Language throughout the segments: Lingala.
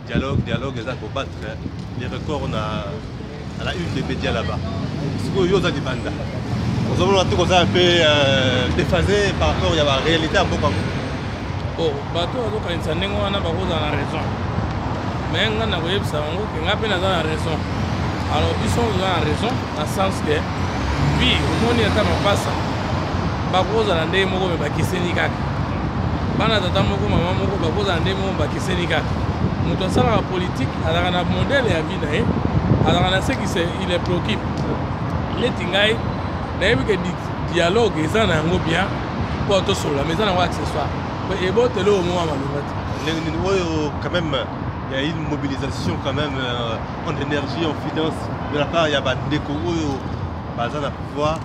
Dialogue, ils ont battre les records à la une des médias là-bas. C'est que yo za di banda. Nous avons un peu déphasé par rapport à la réalité à Bokango. Oh, bateau donc quand ça n'engo na ba koza na raison. Mais nga na web ça ngo que nga pe na raison. Alors ils sont dans la raison dans le sens que oui, au monde est en passe. Ba koza na ndé moko me ba kiseni kaka. Bana tata moko mama moko ba koza na ndé moko ba kiseni kaka. Mutu asala la politique ala na modèle ya vie na ye. Alors, on sait qu'il est préoccupé. Il est tingay, n'aime que dialogue, ils en ont bien pour tout seul, mais ils en ont accessoire. Et bon, t'es là au moment où quand même, il y a une mobilisation quand même en énergie, en finance. De la part, il y a des déco, ils ont pouvoir,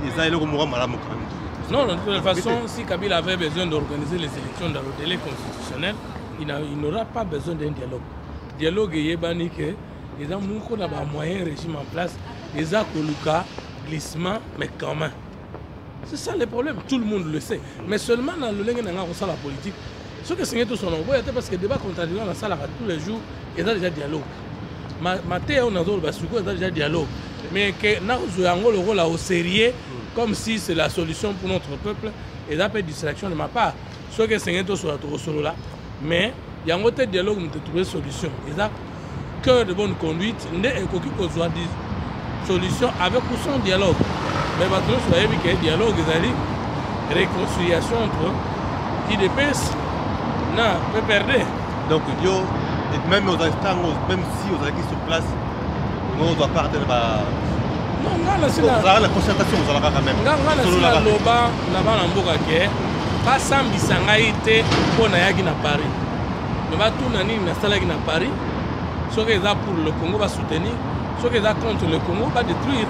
ils ont le moment madame quand même. Non, de toute façon, si Kabila avait besoin d'organiser les élections dans le délai constitutionnel, il n'aura pas besoin d'un dialogue. Dialogue, il y a que ils ont un moyen régime en place, ils ont un glissement, mais quand même. C'est ça le problème, tout le monde le sait. Mais seulement dans le lingue dans la politique, ce que c'est tout son nom, parce que le débat contradictoire dans la salle tous les jours, il y a déjà dialogue. Matin, on a déjà dialogue. Mais que nous avons le rôle au sérieux, comme si c'est la solution pour notre peuple, et ça peut distraction de ma part. Ce que c'est tout sur la là, mais il y a un autre dialogue pour trouver une solution. Cœur de bonne conduite, il y a des solutions avec ou sans dialogue. Mais maintenant, vous savez que le dialogue, c'est une réconciliation entre IDPS, non, peut perdre. Donc, même aux instants, même si vous êtes sur place, on doit partir de la... Non, c'est la concertation, vous allez quand même. C'est la loba, là-bas, en Bokaké, pas sans bisangaïté pour Nayagi na Paris. Mais tout nani na salagi na Paris. Ceux qui sont pour le Congo va soutenir, ceux qui sont contre le Congo va détruire.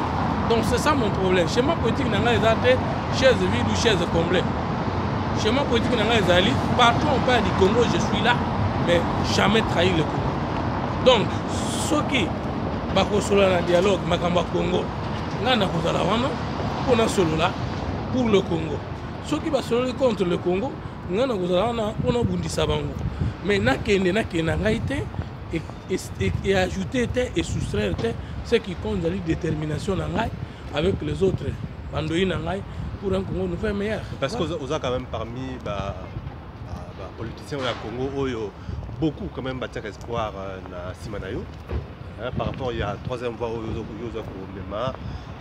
Donc c'est ça mon problème. Chez moi, politique, il y a des chaises vides ou chaises complètes. Chez moi, politique, il y a des alliés. Partout on parle du Congo, je suis là, mais jamais trahir le Congo. Donc, ceux qui sont dans le dialogue, Makamba Congo, il y a pour le Congo. Ceux qui sont contre le Congo, il y a des mais il y a et ajouter et soustraire ce qui compte dans la détermination avec les autres pour un Congo nous faire meilleur. Parce que vous avez quand même parmi les politiciens au Congo, beaucoup quand même bâtir espoir na Simanayo par rapport à la troisième voie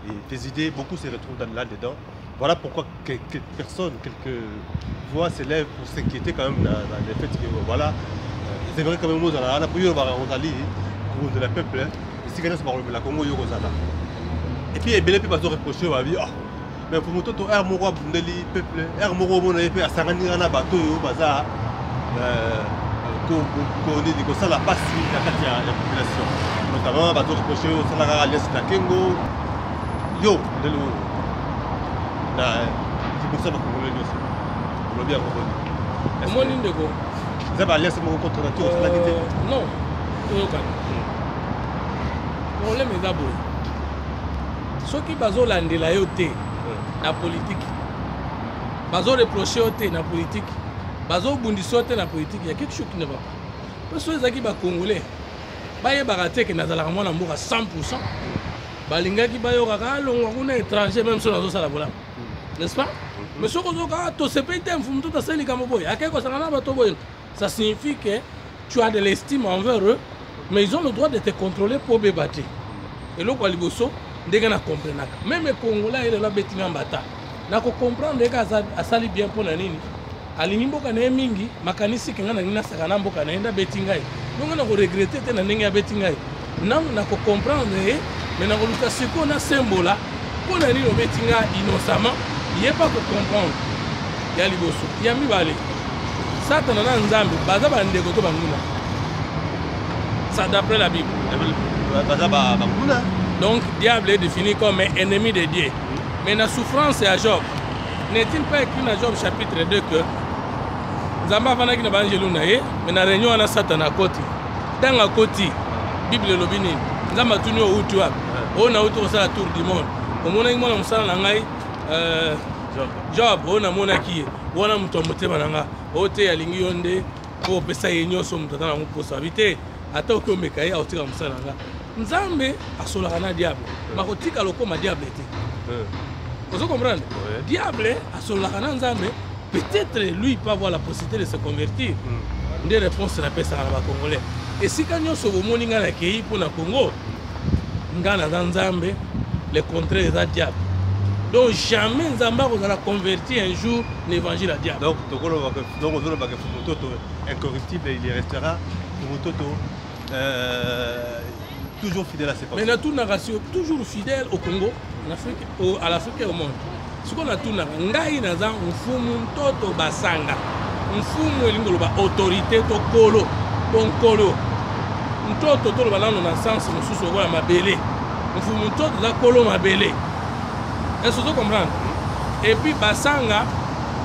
et tes idées, beaucoup se retrouvent là-dedans. Voilà pourquoi quelques personnes, quelques voix s'élèvent pour s'inquiéter quand même dans le fait que voilà. C'est vrai quand même que nous avons appuyé le de la peuple. Si quelqu'un se parle de la Congo, il y a et puis il y a des gens qui reprochent mais pour nous, il y a des peuple, il y a des gens qui ont un bateau, bazar, qu'on ça la passe la population. Notamment, bateau reproché au Salara Alias Nakengo, yo, de l'eau. C'est pour ça que nous bien revenu. Vous avez allié ce moment contre la tour? Non. Le problème est d'abord. Ceux qui basent la politique, basent reprocher la politique, basent bundissoter la politique, il y a quelque chose qui ne va pas. Parce que les Congolais, ils baraté que nous allons à 100%. Balinga qui on est étranger même si on a ça là, n'est-ce pas? Mais ce qu'on a tout ce pays tout à celle qui ça signifie que tu as de l'estime envers eux, mais ils ont le droit de te contrôler pour te battre. Et là, ils comprennent. Même les Congolais, ils ont bata. Ils comprennent que ça bien pour la nini. Alinimbo kana mingi makanisi kengana ngina sakana mboka naenda betingai. Donc on a regretté que na ndenge ya betingai. Non, on a comprendre mais na koluka siko na symbole pour na nini betinga innocemment, il est pas pour comprendre. Ya liboso, ya mibale. Ça t'en a nzambe, baza ba ndeko to banguna. Ça d'après la Bible. Baza ba banguna. Donc diable est défini comme ennemi de Dieu. Mais la souffrance est à Job. N'est-il pas écrit dans Job chapitre 2 que Zamba vana ki na banjelu na ye, mais na réunion na Satan à côté. Dans la côté, Bible le bini. Zamba tuni o utu wa. O na utu ça la tour du monde. Au mona ngwana musala na ngai Job o na mona ki. Wana muto motema na nga. O te alingi yonde oyo opesa ye nyonso moto ata nango mposa bi te ata oki omeka ye aotika mosala na nga nzambe asolaka na diable makotika lokoma diable te ozo comprendre diable asolaka na nzambe peut-être lui peut avoir la possibilité de se convertir nde réponse napesaka na bacongolais esika nyonso bomoni ngai nakei mpo na congo ngai naza nzambe le contraire eza diable donc jamais nzambe akozala converti un jour l'évangile à diable donc ozolobaka Fumutoto incorruptible il restera Fumutoto toujours fidèle à ses pensées. Mais tout toujours fidèle au Congo, en Afrique, à l'Afrique et au monde. Ce qu'on a tout n'a ngai naza mfumu mtoto basanga. Mfumu elingo ba autorité to kolo, ton kolo. Mtoto to ba na sens mususu wa mabele. Mfumu mtoto za kolo mabele. Est-ce que vous comprenez? Et puis basanga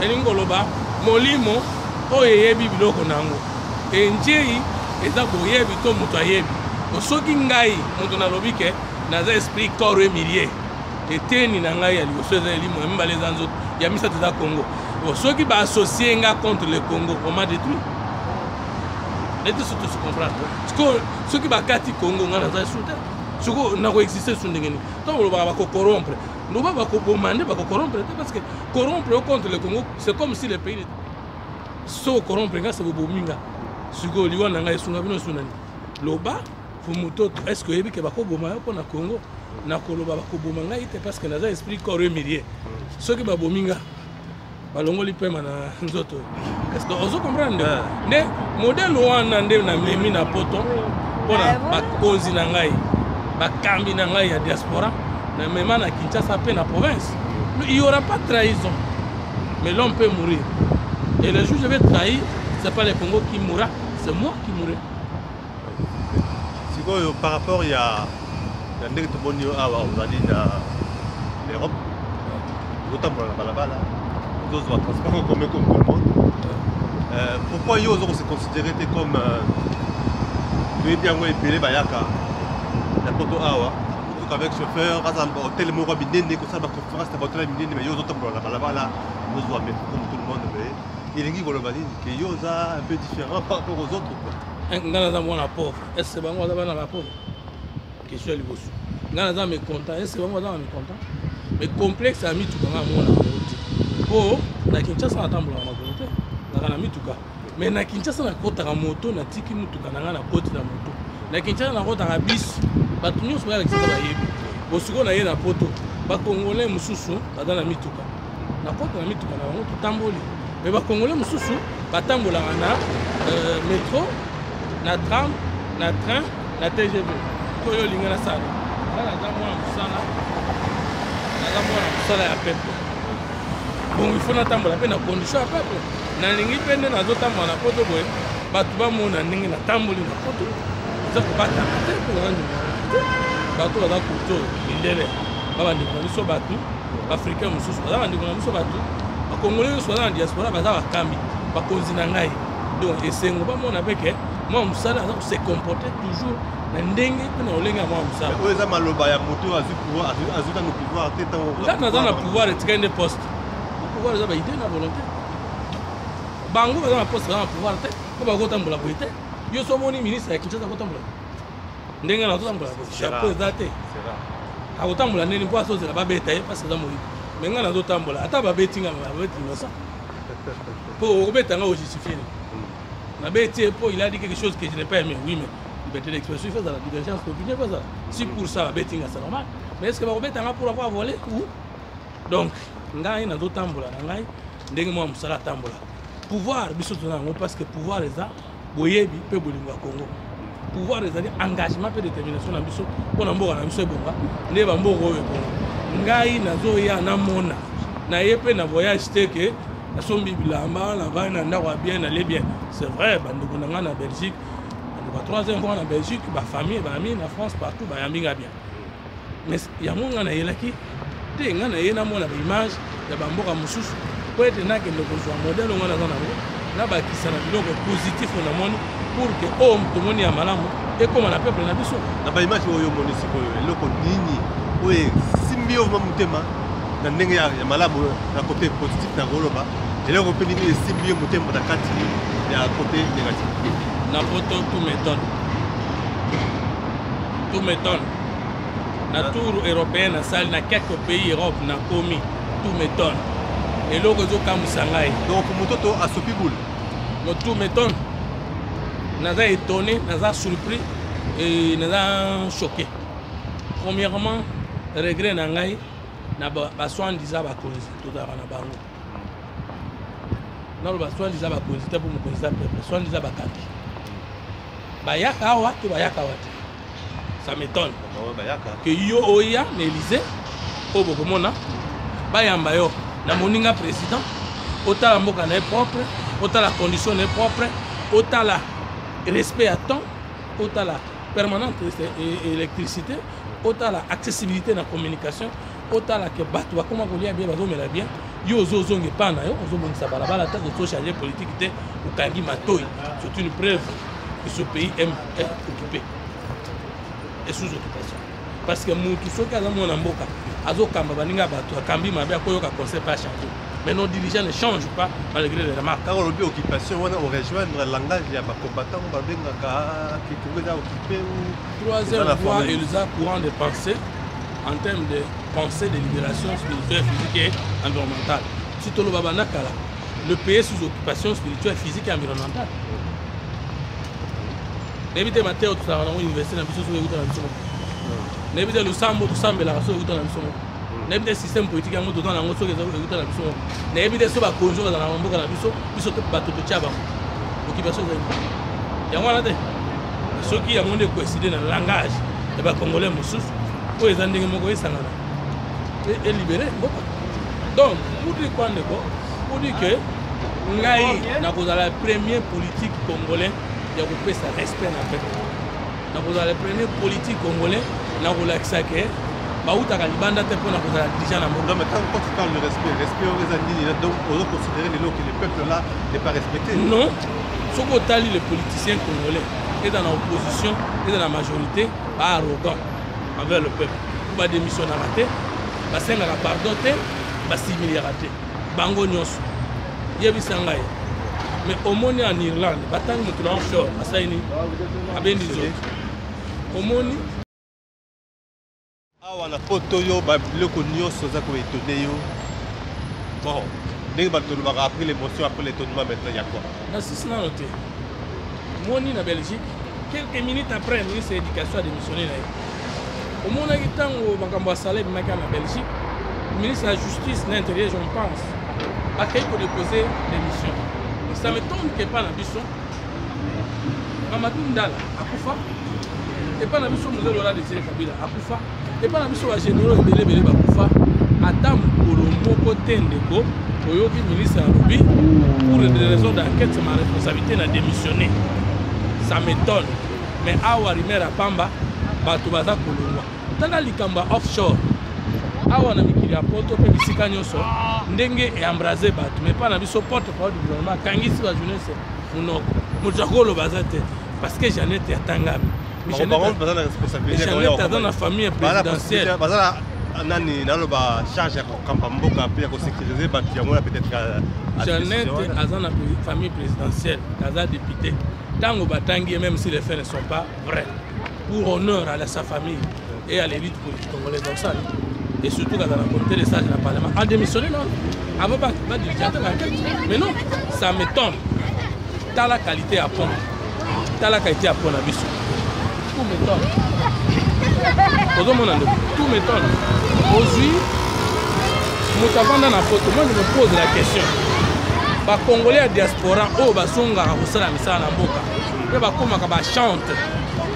elingo ba molimo oyebi biloko nango. Et njei eza boyebi to muto ayebi. Soki ngai moto nalobi ke naza esprit corps et milieu eteni na ngai ya liboso eza elimo ya mibale eza nzoto ya misato eza Congo soki baasocie nga contre le Congo on m'a détruit ete surtout se comprendre soki bakati Congo nga naza esu te soko nakoexiste esu ndenge nini ntango olobaka bakokorompre loba bakoboma nde bakokorompre te parce que corrompre contre le Congo c'est comme si le pays so corrompre nga se bobomi nga sikoyo liwa na ngai esunga bino esu nani loba Fumutoto, est-ce que vous avez dit que vous avez dit Congo na koloba bakoboma ngai te parce que naza esprit corps et milieu soki babominga balongoli pema na nzoto est-ce que ozo comprendre ne modèle wana nde na memi na poto pona bakonzi na ngai bakambi na ngai ya diaspora na mema na Kinshasa pe na province il y aura pas de trahison mais l'homme peut mourir et le jour où je vais trahir c'est pas le Congo qui mourra c'est moi qui mourrai. Par rapport il y a ndenge toboni awa ozali na l'Europe otambola na balabala ozozwa transport comme tout le monde pourquoi yo ozo se considérer comme toyebi yango ebele bayaka na poto awa avec chauffeur kazala hotel moko binene kosala baconférence na bahotel binene mais yo ozotambola na balabala ozozwa métro comme tout le monde mais elingi koloba nini ke yo oza un peu différent par rapport aux autres quoi. Ngana za mwana pauvre est-ce que bango za bana ba pauvre question liboso ngana za me content est-ce que bango za me content mais complexe a mituka nga mwana ngoti po na Kinshasa na tambola na volonté na mituka mais na Kinshasa na kota ka moto na tiki mutuka na nga na koti na moto na Kinshasa na kota ka bis batu nyonso ba Kinshasa ba yebi bosiko na ye na poto ba congolais mususu baza na mituka na kota na mituka na bango tutamboli mais ba congolais mususu batambola na métro na tram, na train, na TGV. Koyo linga na sala. Là, musala ya peuple. Bon, il faut n'attendre la peine à condition à peuple. Na lingi pende na zota mwana poto boy. Batu ba mona ningi na tamboli na poto. Ça ko bata te ko ngandu. Batu ba kuto indele. Baba ndiko biso batu africain mususu. Baba ndiko biso batu. Ba congolais so na diaspora baza bakambi. Ba konzi na ngai. Donc esengo ba mona beke moi musala se comporter toujours na ndenge na olenga moi musala oyo eza maloba ya moto azuta no pouvoir te tant na na pouvoir etikende poste pouvoir eza ba idée na volonté bango baza na poste na pouvoir te ko ba kotambola ko ite yo so moni ministre ya Kinshasa kotambola ndenge na kotambola ko chapeau eza te a kotambola nini po asoze la ba beta ye parce que za moyi mais nga na kotambola ata ba betinga ba betinga ça po obeta nga o justifier il a dit quelque chose que je n'ai pas aimé. Oui, mais liberté d'expression, il fait ça, la divergence d'opinion, il fait ça. Si pour ça, c'est normal. Mais est-ce que vous êtes pour avoir volé ou donc, ngai na do tambola, ngai ndenge moi musala tambola. Pouvoir biso tona parce que pouvoir est ça, boyebi pe bolingo Congo. Pouvoir est ça engagement pe détermination na biso, pona mboka na biso ebonga, nde ba mboko oyo ebonga. Ngai na zo ya na mona. Na yepe na voyage teke na sombi bilamba na va na ndako bien na les bien. C'est vrai, bandeko na nga na Belgique, ba troisième fois na Belgique, ba famille, ba amis na France partout, ba yambi nga bien. Mais ya monga na yelaki, te nga na yena mona ba image ya ba mboka mususu, po ete na ke ndeko zo modèle nga na zana na ba kisana biloko positif na moni pour que homme to moni ya malamu et comme na peuple na biso. Na ba image oyo moni sikoyo eloko nini oye simbio mutema na ndenge ya malamu na côté positif na goloba. Et là, on peut dire que c'est mieux monter dans la carte. Il y a un côté négatif. Na poto tout m'étonne. Tout m'étonne. La tour européenne, salle dans quelques pays Europe, na commis. Tout m'étonne. Et là, je suis donc, Mototo a sopi boule. Tout m'étonne. Nous sommes étonnés, nous sommes surpris et nous sommes choqués. Premièrement, regret nangai na baswan disa ba cause tout à na bango. Na baswan disa ba cause pour me cause peuple. Baswan disa ba kaki. Bayaka watu bayaka watu. Ça m'étonne. Que yo oya n'Élysée au bokomona bayamba yo na moninga président autant la mboka na propre, autant la condition est propre, autant la respect à temps, autant la permanente électricité, autant la accessibilité dans la communication, autant la que battu comment on bien bazo mais la bien yo zozonge pas na yo ozo bonisa balabala ta ko changer politique té ou kangi matoi. C'est une preuve que ce pays aime être occupé et sous occupation. Parce que mutu soka za mona mboka azo kamba baninga batu akambi mabe akoyoka conseil pas changer. Mais nos dirigeants ne changent pas malgré les remarques. Quand on dit occupation, on rejoint le langage, il y a des combattants qui sont occupés. Troisième voie, ils ont courant de pensée en termes de pensée de libération spirituelle, physique et environnementale. Si tu le pays sous occupation spirituelle, physique et environnementale. N'évitez pas de faire l'université, n'évitez le sambo, tout sambo, la race, n'évitez le système politique, n'évitez ce que conjoint dans la mboka na biso biso te bato to tchaba occupation il y a moi là ceux qui ont de coïncider dans le langage et ba congolais mususu pour les andingi moko esangana et libérer mboka. Donc pour dire quoi ndeko pour dire que ngai na kozala premier politique congolais ya kopesa respect na peuple na kozala premier politique congolais na kolakisa ke bautaka libanda te mpona kozala dirigeant na mboka. Non mais quand tu parles de respect aux andini donc on doit considérer que le peuple là n'est pas respecté. Non, ce qu'on tali les politiciens congolais et dans l'opposition et dans la majorité pas arrogant envers le peuple. Ba démission na raté, ba senga la pardon te, ba simili raté. Bango nyonso. Yebi sangai. Mais au moins en Irlande, batang mutu na offshore, asaini abendi zo. Au moins awa na poto yo babiloko nyonso oza koétonne yo bon ndenge bato tolobaka après l'émotion après l'étonnement maintenant ya quoi na sisi nano te moni na Belgique quelques minutes après ministre de l'éducation a démissionné na ye omonaki ntango makambo ya sala ebimaki na Belgique ministre de la justice na intérieur je pense akei kodépose démission. Ça m'étonne que pas na biso Mamadou Ndala akufa et pas na biso Mzee Laurent Désiré Kabila akufa et pas na biso ba généraux ebele bakufa ata mokolo moko te ndeko oyoki ministre ya lobi pour des raisons d'enquête c'est ma responsabilité na démissionner. Ça m'étonne mais awa rimera pamba bato baza kolongwa tala likamba offshore awa na mikili ya poto pe bisika nyonso ndenge e embraser bato mais pas na biso porte-parole du gouvernement kangisi ba jeunesse munoko mutakolo baza te parce que Jeannette atangami Jeannette dans la famille présidentielle nani naloba charge ya kokamba mboka pe ya kosécuriser bato yango peut-être Jeannette dans la famille présidentielle kaza député tango batangi même si les faits ne sont pas vrais pour honneur à sa famille et à l'élite politique congolaise donc ça et surtout quand on a compté les sages dans le Parlement a démissionné non avant pas diriger l'enquête mais non ça m'étonne t'as la qualité à pont à biso tout m'étonne tout m'étonne aujourd'hui moutavanda na photo moi je me pose la question ba congolais à diaspora oh basonga kosala misala na mboka pe bakomaka ba chante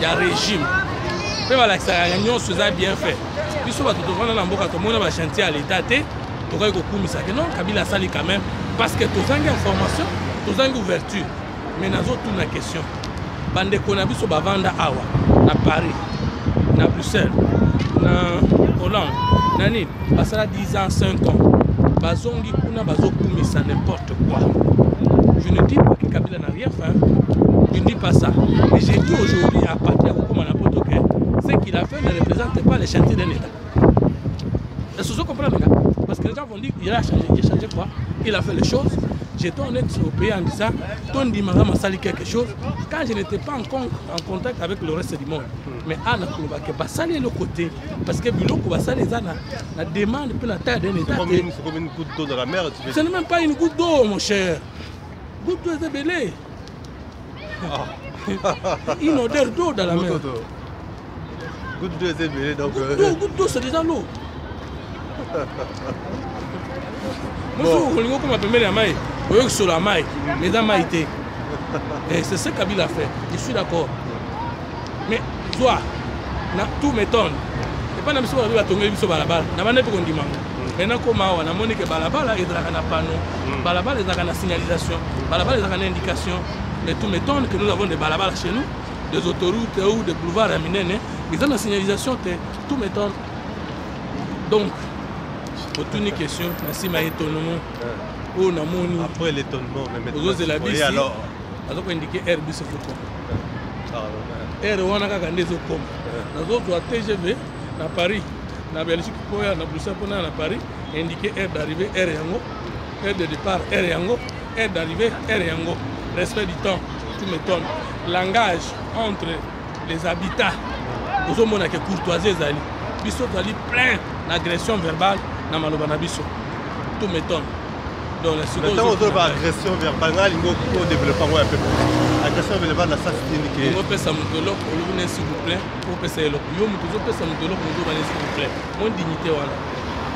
ya régime pe balakisaka nyonso eza bien fait biso bato tovanda na mboka tomona ba chantier à l'état te tokoki kokumisa ke non Kabila asali quand même parce que tozangi information tozangi ouverture mais nazotuna question bandeko na biso bavanda awa na Paris na Bruxelles na Hollande na nini basala 10 ans 5 ans bazongi kuna bazokumisa n'importe quoi. Je ne dis pas que Kabila n'a rien fait, je ne dis pas ça. Mais j'ai dit aujourd'hui à partir de Komanapoto que ce qu'il a fait ne représente pas les chantiers d'un État. Est-ce que vous comprenez? Parce que les gens vont dire qu'il a changé quoi? Il a fait les choses j'étais honnête au pays en disant, Tondi Magama sali quelque chose, quand je n'étais pas en contact avec le reste du monde. Mais Anna Koulobake, Basali est le côté, parce que Biloko Basali est la demande pour la taille d'un État. C'est comme une goutte d'eau dans la mer. Ce n'est même pas une goutte d'eau, mon cher. Goutte d'eau est belée. Une odeur d'eau dans la mer. Goutte d'eau est belée, donc. Goutte d'eau, c'est déjà l'eau. Et c'est ce qu'Abila a fait. Je suis d'accord. Mais toi, tout m'étonne. Et pas n'importe quoi, tu as balabala. Tu n'as pas de condiment. Maintenant, comme on a montré que balabala est dans un panneau, balabala est dans la signalisation, balabala est dans une indication. Mais tout m'étonne que nous avons des balabala chez nous, des autoroutes ou des boulevards à Minene. Ils ont la signalisation, tout m'étonne. Donc, pour une question, merci ma étonnement. Après l'étonnement, aux autres la bisi alors on indiqué air bus faut air wana kaka ndezo comme les autres à TGV na Paris na Belgique pour na Bruxelles pour na Paris indiqué air d'arrivée air yango air de départ air yango air d'arrivée air yango respect du temps tout m'étonne langage entre les habitats aux hommes que courtoisie zali biso zali plein d'agression verbale na maloba na biso tout m'étonne. Donc, maintenant, on a agression verbale, il faut développer un peu plus. Agression verbale, ça c'est indiqué. On peut s'en s'il vous plaît. On peut s'en s'il vous plaît. Mon dignité, voilà.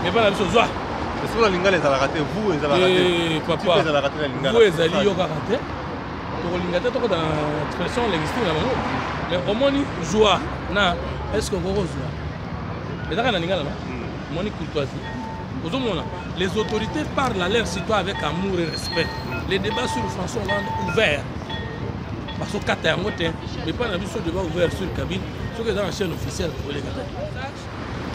Mais pas la chose. Est-ce que la linga les a raté? Vous, les avez raté? Papa, vous, les avez raté. Pour l'inga, tu as dans l'expression linguistique. Mais au moins, joie. Est-ce qu'on va joie? Mais dans la linga, là, mon courtoisie. Les autorités parlent à leurs citoyens avec amour et respect. Les débats sur le François Hollande ouverts. Parce que quand tu mais pas un débat ouvert sur le cabine, ce qui est dans la chaîne officielle pour les gars.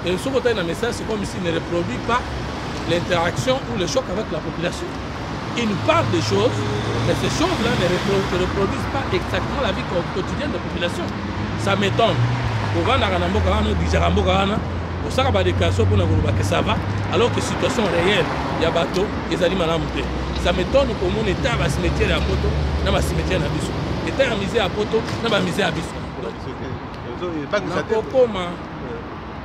Et ce côté d'un message, c'est comme s'il ne reproduit pas l'interaction ou le choc avec la population. Il nous parle des choses, mais ces choses-là ne reproduisent pas exactement la vie quotidienne de la population. Ça m'étonne. Au Saraba de Kasso pour nous que ça va, alors que situation réelle, il y a bateau, ils allaient mal monter. Ça m'étonne que mon état va se mettre à Poto, dans ma cimetière à Bissou. État à misé à Poto, dans ma misé à Bissou.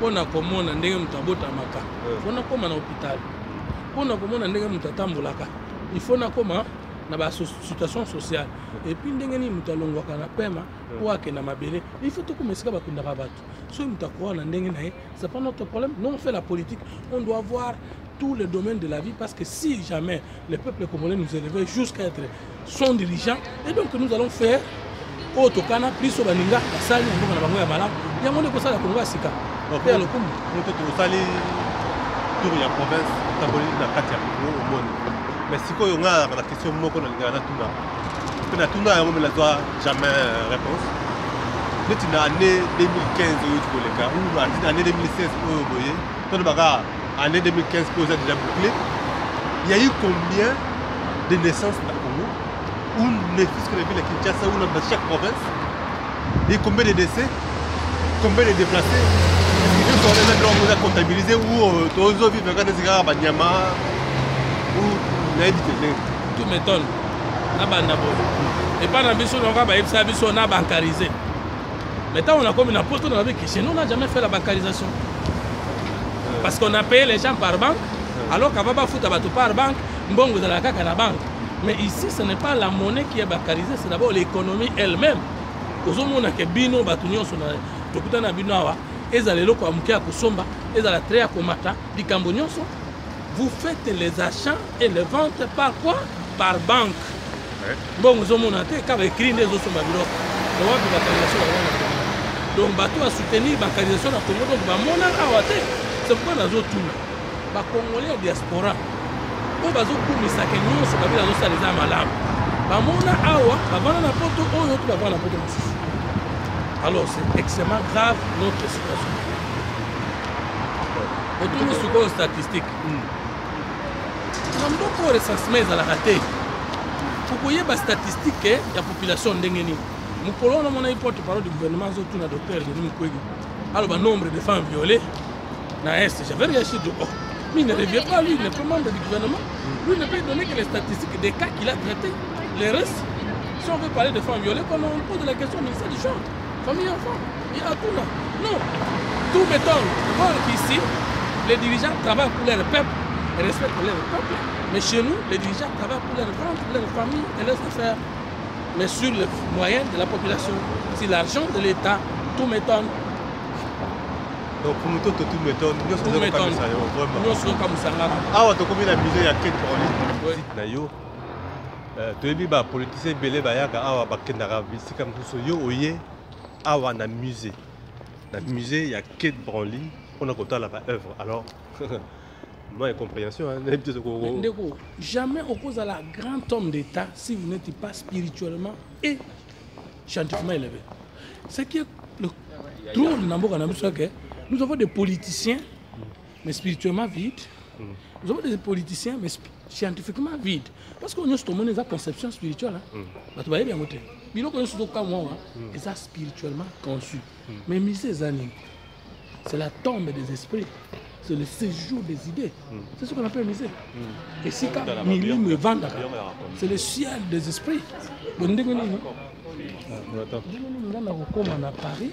On a comme on a ndenge mutabota maka. On a comme un hôpital. On a comme on a ndenge mutatambolaka. Il faut na comme na ba situation sociale. Et puis ndenge ni mutalongwaka na pema pour que na mabele. Il faut tout comme ça ba kundaka bato. Ce n'est pas notre problème. Nous, on fait la politique. On doit voir tous les domaines de la vie parce que si jamais le peuple congolais nous élevait jusqu'à être son dirigeant, et donc nous allons faire Otokana, plus au Baninga, la salle, on va voir malade. Il y a un monde comme ça, la Congo Sika. Nous avons tour ya province, taboli na kati ya au monde. Mais si on a la question moko na ngana tuna. Pena tuna ya ngomela doit jamais réponse. Nous sommes en année 2015 ou en année 2016 en année 2015 pour déjà bouclé. Il y a eu combien de naissances dans le Congo? Où les fils que les villes de Kinshasa ou dans chaque province? Et combien de décès? Combien de déplacés? Est-ce que nous avons comptabilisé ou tous vivent dans des égards à Banyama ou tout m'étonne. Et pas dans le on a bancarisé. Maintenant, on a comme une apôtre dans la vie que chez nous, on n'a jamais fait la bancarisation. Parce qu'on a payé les gens par banque, alors qu'avant, on a fait par banque, on a fait la banque. Mais ici, ce n'est pas la monnaie qui est bancarisée, c'est d'abord l'économie elle-même. Aux hommes, on a que bino, batunyo, on a bino, et à l'élo, à Kusomba, et à la tréa, Komata, di Cambonioso. Vous faites les achats et les ventes par quoi? Par banque. Bon, aux hommes, on a fait, quand écrit les autres, on a fait donc bateau a soutenu la bancarisation de la Congo, donc c'est pourquoi nous avons tout. Les Congolais diaspora, ils ont tout mis ça que nous sommes les autres les âmes à l'âme. Alors c'est extrêmement grave notre situation. Autour de ce statistique, nous avons beaucoup de recensement à la raté. Pour qu'il y ait des statistiques de la population d'Engeni. Nous avons un porte-parole du gouvernement, le docteur Denis Mukwege. Alors, le nombre de femmes violées, j'avais réagi de Mais il ne revient pas, lui, il n'est pas membre du gouvernement. Lui ne peut donner que les statistiques des cas qu'il a traités. Les restes, si on veut parler de femmes violées, quand on pose la question au ministère du genre, famille et enfants, il y a tout là. Non, tout m'étonne. Voir qu'ici, les dirigeants travaillent pour leur peuple et respectent leur peuple. Mais chez nous, les dirigeants travaillent pour leur ventre, leur famille et leurs affaires. Mais sur le moyen de la population, si l'argent de l'État, tout m'étonne. Donc pour nous tout m'étonne. Nous sommes comme ça, vraiment. Nous sommes comme ça. Ah, on a combien de musée il y a quelques problèmes. Nayo. Tu es libre politicien belé bayaka awa bakendara c'est comme ça yo oye awa na musée. Dans le musée il y a Kate Branly, on a compté la œuvre. Alors moi une compréhension jamais on cause à la grand homme d'État si vous n'êtes pas spirituellement et scientifiquement élevé. C'est qui est le drôle de Namboka que nous avons des politiciens mais spirituellement vides. Nous avons des politiciens mais scientifiquement vides. Parce qu'on a une conception spirituelle. Tu vas bien noter. Mais nous avons des spirituellement conçus. Mais c'est la tombe des esprits. C'est le séjour des idées. C'est ce qu'on appelle musée. Et si quand me vendent, c'est le ciel des esprits. On a Paris,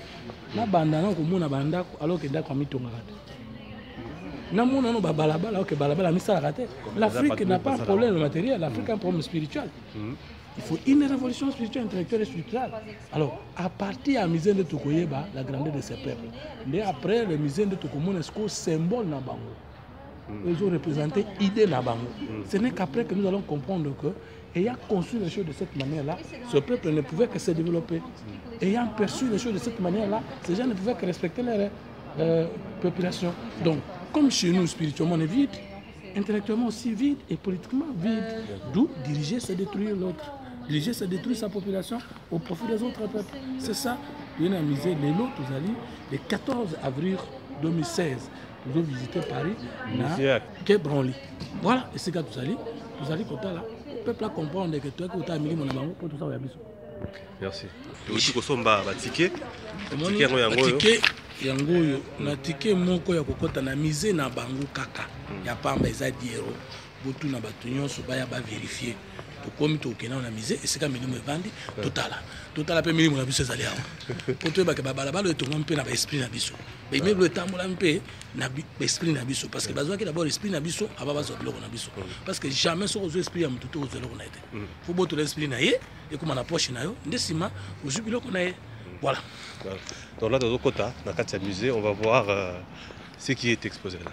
na bandana ko mona banda alors que ndako mitonga kate. Na mona no balabala alors que balabala misala kate. L'Afrique n'a pas un problème matériel, l'Afrique a un problème spirituel. Il faut une révolution spirituelle, intellectuelle et spirituelle. Alors, à partir du musée de Tokoyeba, la grandeur de ces peuples. Mais après, le musée de Tokomon est un symbole Nabango. Ils ont représenté l'idée Nabango. Ce n'est qu'après que nous allons comprendre que, ayant conçu les choses de cette manière-là, ce peuple ne pouvait que se développer. Ayant perçu les choses de cette manière-là, ces gens ne pouvaient que respecter leur population. Donc, comme chez nous, spirituellement, on est vide, intellectuellement aussi vide et politiquement vide. D'où diriger, c'est détruire l'autre. Diriger, c'est détruire sa population au profit des autres peuples. C'est ça. Il y a un musée, le 14 avril 2016, nous avons visité Paris, Quai Branly. Voilà, et c'est quand vous allez côté là, le peuple a comprendre que toi, tu as mis mon amour pour tout ça. Merci. Aussi, que somba ticket. Ticket yango na ticket moko ya kokota na musée na bango kaka. Ya pamba eza 10 euros. Botu na batu nyonso baya ba vérifier. Tokomi tokena na musée et c'est quand minimum vandi totala pe minimum na biso ezali awa. Poto ba ke ba balabala etonga mpe na ba esprit na biso. Ba immeuble etambola mpe na esprit na biso parce que bazwa ki d'abord esprit na biso aba bazo biloko na biso. Parce que jamais so ozo esprit ya mutu to ozo biloko na ete. Faut boto l'esprit na ye et comme na poche na yo ndesima ozo biloko na ye. Voilà. Donc là dans le Kota, dans le musée, on va voir ce qui est exposé là.